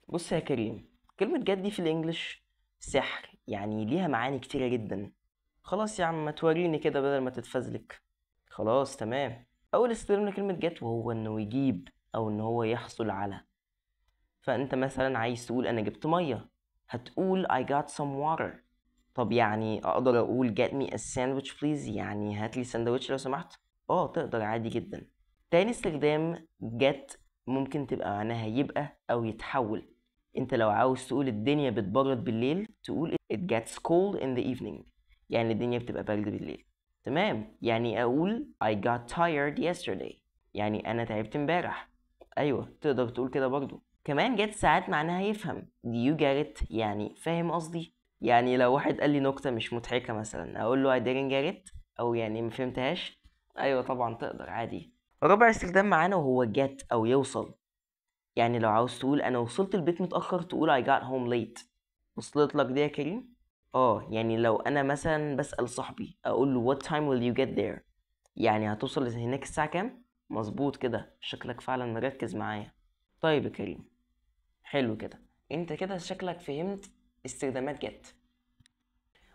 بص يا كريم، كلمة جد دي في الانجليش سحر، يعني ليها معاني كتيرة جدا. خلاص يا عم، ما توريني كده بدل ما تتفزلك. خلاص تمام. اول استخدام لكلمة جت وهو انه يجيب او ان هو يحصل على. فانت مثلا عايز تقول انا جبت مية، هتقول I got some water. طب يعني اقدر اقول get me a sandwich please، يعني هات لي سندوتش لو سمحت. تقدر عادي جدا. تاني استخدام get ممكن تبقى معناها يبقى او يتحول. انت لو عاوز تقول الدنيا بتبرد بالليل تقول it gets cold in the evening، يعني الدنيا بتبقى برد بالليل. تمام، يعني اقول I got tired yesterday، يعني انا تعبت امبارح. ايوه تقدر تقول كده برضو. كمان get ساعات معناها يفهم. do you get it، يعني فاهم قصدي. يعني لو واحد قال لي نكتة مش مضحكة مثلا اقول له I didn't get it، او يعني ما فهمتهاش. ايوه طبعا تقدر عادي. رابع استخدام معانا وهو get او يوصل. يعني لو عاوز تقول انا وصلت البيت متأخر تقول I got home late. وصلت لك دي يا كريم؟ يعني لو انا مثلا بسأل صاحبي اقول له what time will you get there، يعني هتوصل هناك الساعة كام. مظبوط كده، شكلك فعلا مركز معايا. طيب يا كريم، حلو كده. انت كده شكلك فهمت استخدامات جت.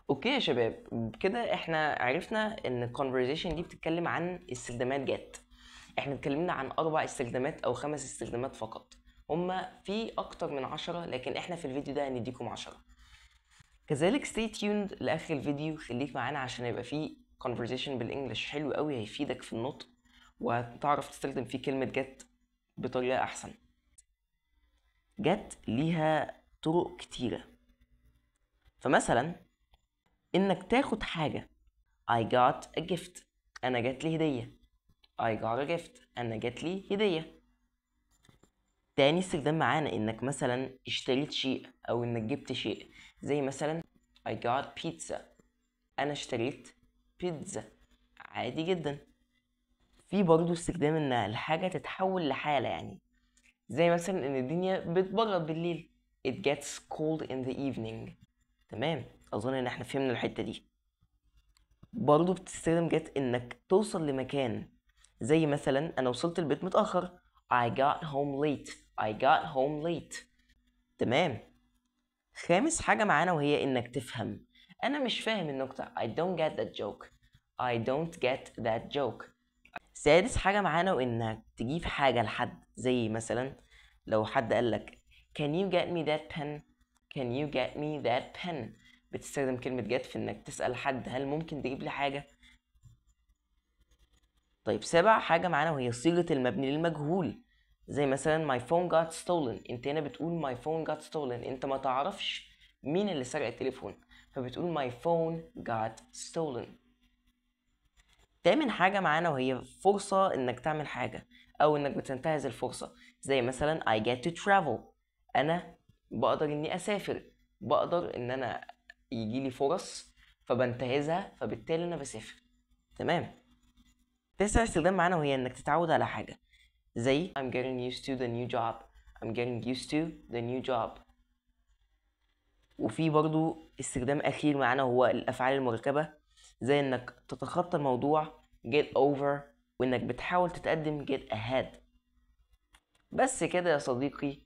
اوكي يا شباب، كده احنا عرفنا ان ال conversation دي بتتكلم عن استخدامات جت. احنا اتكلمنا عن 4 استخدامات او 5 استخدامات فقط. هما في اكتر من 10 لكن احنا في الفيديو ده هنديكم 10. كذلك stay tuned لاخر الفيديو، خليك معانا عشان يبقى فيه conversation بالانجلش حلو قوي هيفيدك في النطق، وهتعرف تستخدم فيه كلمة جت بطريقة احسن. جت ليها طرق كتيرة، فمثلا انك تاخد حاجة I got a gift، انا جات لي هدية. I got a gift، انا جات لي هدية. تاني استخدام معانا انك مثلا اشتريت شيء او انك جبت شيء، زي مثلا I got pizza، انا اشتريت بيتزا. عادي جدا. في برضو استخدام ان الحاجة تتحول لحالة، يعني زي مثلا ان الدنيا بتبرد بالليل it gets cold in the evening. تمام، اظن ان احنا فهمنا الحتة دي. برضو بتستخدم جت انك توصل لمكان، زي مثلا انا وصلت البيت متأخر I got home late. I got home late. تمام. خامس حاجة معانا وهي انك تفهم. انا مش فاهم النكتة I don't get that joke. I don't get that joke. سادس حاجة معانا وانك تجيب حاجة لحد، زي مثلا لو حد قالك can you get me that pen. can you get me that pen. بتستخدم كلمة get في انك تسأل حد هل ممكن تجيب لي حاجة. طيب سابع حاجة معانا وهي صيغة المبني للمجهول، زي مثلا my phone got stolen. انت هنا بتقول my phone got stolen، انت ما تعرفش مين اللي سرق التليفون، فبتقول my phone got stolen. تامن حاجة معانا وهي فرصة انك تعمل حاجة او انك بتنتهز الفرصة، زي مثلا I get to travel، انا بقدر اني اسافر، بقدر ان انا يجيلي فرص فبنتهزها، فبالتالي انا بسافر. تمام. تسع استخدام معانا وهي انك تتعود على حاجة، زي I'm getting used to the new job. I'm getting used to the new job. وفي برضو استخدام أخير معانا هو الأفعال المركبة، زي إنك تتخطى الموضوع get over، وإنك بتحاول تتقدم get ahead. بس كده يا صديقي،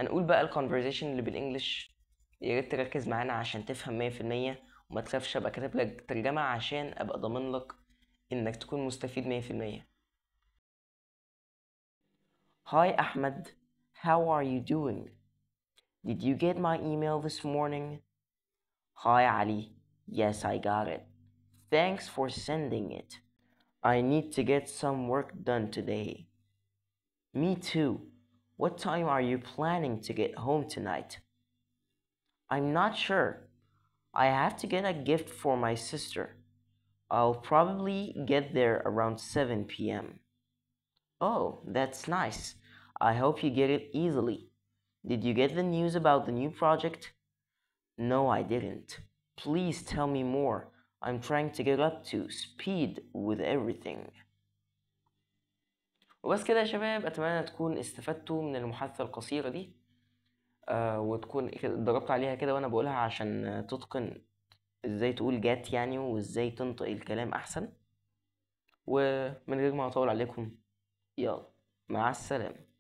هنقول بقى ال conversation اللي بالإنجلش. يا ريت تركز معانا عشان تفهم 100%، وما تخافش أبقى كاتب لك ترجمة عشان أبقى ضامن لك إنك تكون مستفيد 100%. Hi Ahmed, how are you doing? Did you get my email this morning? Hi Ali, yes I got it. Thanks for sending it. I need to get some work done today. Me too. What time are you planning to get home tonight? I'm not sure. I have to get a gift for my sister. I'll probably get there around 7 p.m. Oh, that's nice. I hope you get it easily. Did you get the news about the new project? No, I didn't. Please tell me more. I'm trying to get up to speed with everything. وبس كده يا شباب، أتمنى تكون استفدتوا من المحادثة القصيرة دي. وتكون ضربت عليها كده وأنا بقولها عشان تتقن إزاي تقول جات يعني، وإزاي تنطق الكلام أحسن. ومن غير ما أطول عليكم، يلا مع السلامة.